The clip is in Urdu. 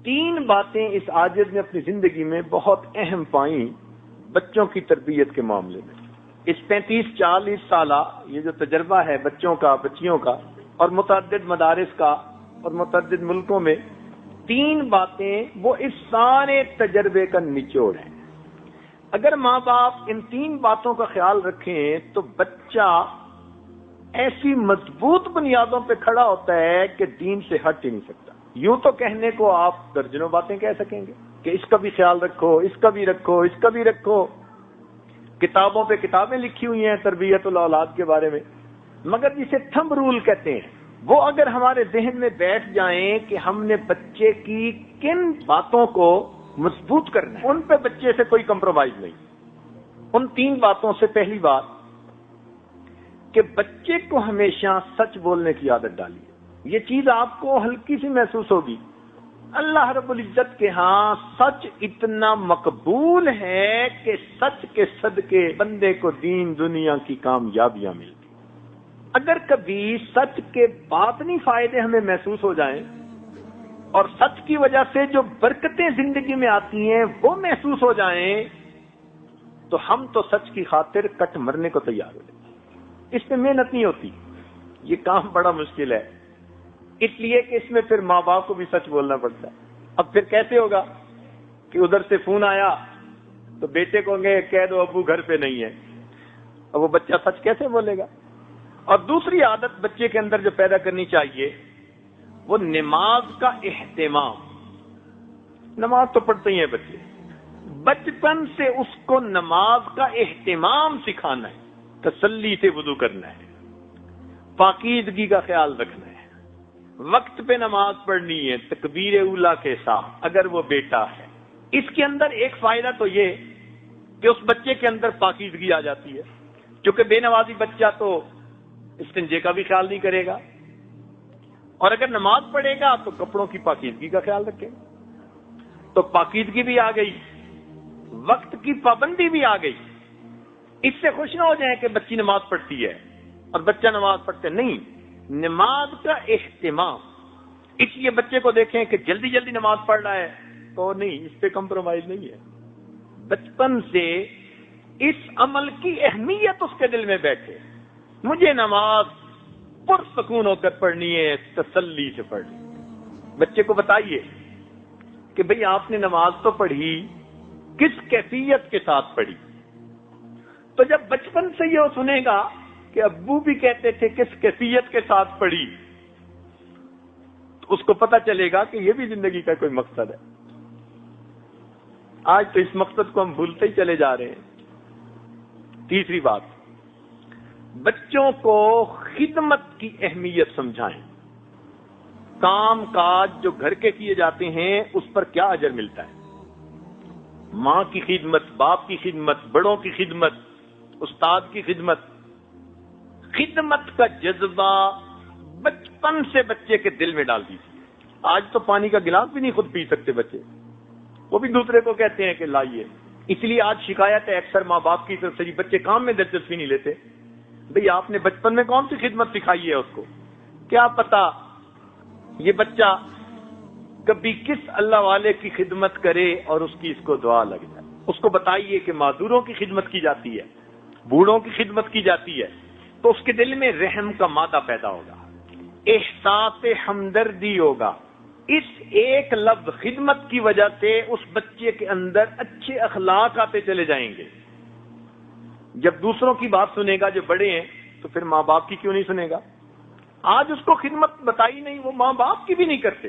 3 باتیں اس عاجز نے اپنی زندگی میں بہت اہم پائیں بچوں کی تربیت کے معاملے میں۔ اس 35-40 سالہ یہ جو تجربہ ہے بچوں کا، بچیوں کا، اور متعدد مدارس کا اور متعدد ملکوں میں، 3 باتیں وہ اس سارے تجربے کا نچوڑ ہیں۔ اگر ماں باپ ان 3 باتوں کا خیال رکھیں تو بچہ ایسی مضبوط بنیادوں پہ کھڑا ہوتا ہے کہ دین سے ہٹ ہی نہیں سکتا۔ یوں تو کہنے کو آپ درجنوں باتیں کہہ سکیں گے کہ اس کا بھی خیال رکھو، اس کا بھی رکھو، اس کا بھی رکھو، کتابوں پہ کتابیں لکھی ہوئی ہیں تربیت الاولاد کے بارے میں، مگر جسے تھمب رول کہتے ہیں وہ اگر ہمارے ذہن میں بیٹھ جائیں کہ ہم نے بچے کی کن باتوں کو مضبوط کرنا ہے، ان پہ بچے سے کوئی کمپرومائز نہیں۔ ان 3 باتوں سے پہلی بات کہ بچے کو ہمیشہ سچ بولنے کی عادت ڈالیے۔ یہ چیز آپ کو ہلکی سی محسوس ہوگی، اللہ رب العزت کے ہاں سچ اتنا مقبول ہے کہ سچ کے صدقے بندے کو دین دنیا کی کامیابیاں ملتی۔ اگر کبھی سچ کے باطنی فائدے ہمیں محسوس ہو جائیں اور سچ کی وجہ سے جو برکتیں زندگی میں آتی ہیں وہ محسوس ہو جائیں تو ہم تو سچ کی خاطر کٹ مرنے کو تیار ہو جائیں۔ اس میں محنت نہیں ہوتی، یہ کام بڑا مشکل ہے، اس لیے کہ اس میں پھر ماں باپ کو بھی سچ بولنا پڑتا ہے۔ اب پھر کیسے ہوگا کہ ادھر سے فون آیا تو بیٹے کو کہہ دو ابو گھر پہ نہیں ہے، اب وہ بچہ سچ کیسے بولے گا؟ اور دوسری عادت بچے کے اندر جو پیدا کرنی چاہیے وہ نماز کا اہتمام۔ نماز تو پڑھتے ہی ہیں بچے، بچپن سے اس کو نماز کا اہتمام سکھانا ہے، تسلی سے وضو کرنا ہے، پاکیزگی کا خیال رکھنا ہے، وقت پہ نماز پڑھنی ہے تکبیر اولا کے ساتھ اگر وہ بیٹا ہے۔ اس کے اندر ایک فائدہ تو یہ کہ اس بچے کے اندر پاکیزگی آ جاتی ہے، کیونکہ بے نمازی بچہ تو استنجے کا بھی خیال نہیں کرے گا، اور اگر نماز پڑھے گا تو کپڑوں کی پاکیزگی کا خیال رکھے گا، تو پاکیزگی بھی آ گئی، وقت کی پابندی بھی آ گئی۔ اس سے خوش نہ ہو جائیں کہ بچی نماز پڑھتی ہے اور بچہ نماز پڑھتے نہیں، نماز کا اہتمام۔ اس لیے بچے کو دیکھیں کہ جلدی جلدی نماز پڑھ رہا ہے تو نہیں، اس پہ کمپرومائز نہیں ہے۔ بچپن سے اس عمل کی اہمیت اس کے دل میں بیٹھے، مجھے نماز پرسکون ہو کر پڑھنی ہے، تسلی سے پڑھنی۔ بچے کو بتائیے کہ بھئی آپ نے نماز تو پڑھی، کس کیفیت کے ساتھ پڑھی؟ تو جب بچپن سے یہ سنے گا کہ ابو بھی کہتے تھے کس کیفیت کے ساتھ پڑھی، تو اس کو پتہ چلے گا کہ یہ بھی زندگی کا کوئی مقصد ہے۔ آج تو اس مقصد کو ہم بھولتے ہی چلے جا رہے ہیں۔ تیسری بات، بچوں کو خدمت کی اہمیت سمجھائیں۔ کام کاج جو گھر کے کیے جاتے ہیں اس پر کیا اجر ملتا ہے؟ ماں کی خدمت، باپ کی خدمت، بڑوں کی خدمت، استاد کی خدمت۔ خدمت کا جذبہ بچپن سے بچے کے دل میں ڈال دیجیے۔ آج تو پانی کا گلاس بھی نہیں خود پی سکتے بچے، وہ بھی دوسرے کو کہتے ہیں کہ لائیے۔ اس لیے آج شکایت ہے اکثر ماں باپ کی طرف سے، جی بچے کام میں دلچسپی نہیں لیتے۔ بھئی آپ نے بچپن میں کون سی خدمت سکھائی ہے اس کو؟ کیا پتا یہ بچہ کبھی کس اللہ والے کی خدمت کرے اور اس کی اس کو دعا لگ جائے۔ اس کو بتائیے کہ معذوروں کی خدمت کی جاتی ہے، بوڑھوں کی خدمت کی جاتی ہے، تو اس کے دل میں رحم کا مادہ پیدا ہوگا، احساس ہمدردی ہوگا۔ اس ایک لفظ خدمت کی وجہ سے اس بچے کے اندر اچھے اخلاق آتے چلے جائیں گے۔ جب دوسروں کی بات سنے گا جو بڑے ہیں تو پھر ماں باپ کی کیوں نہیں سنے گا؟ آج اس کو خدمت بتائی نہیں، وہ ماں باپ کی بھی نہیں کرتے۔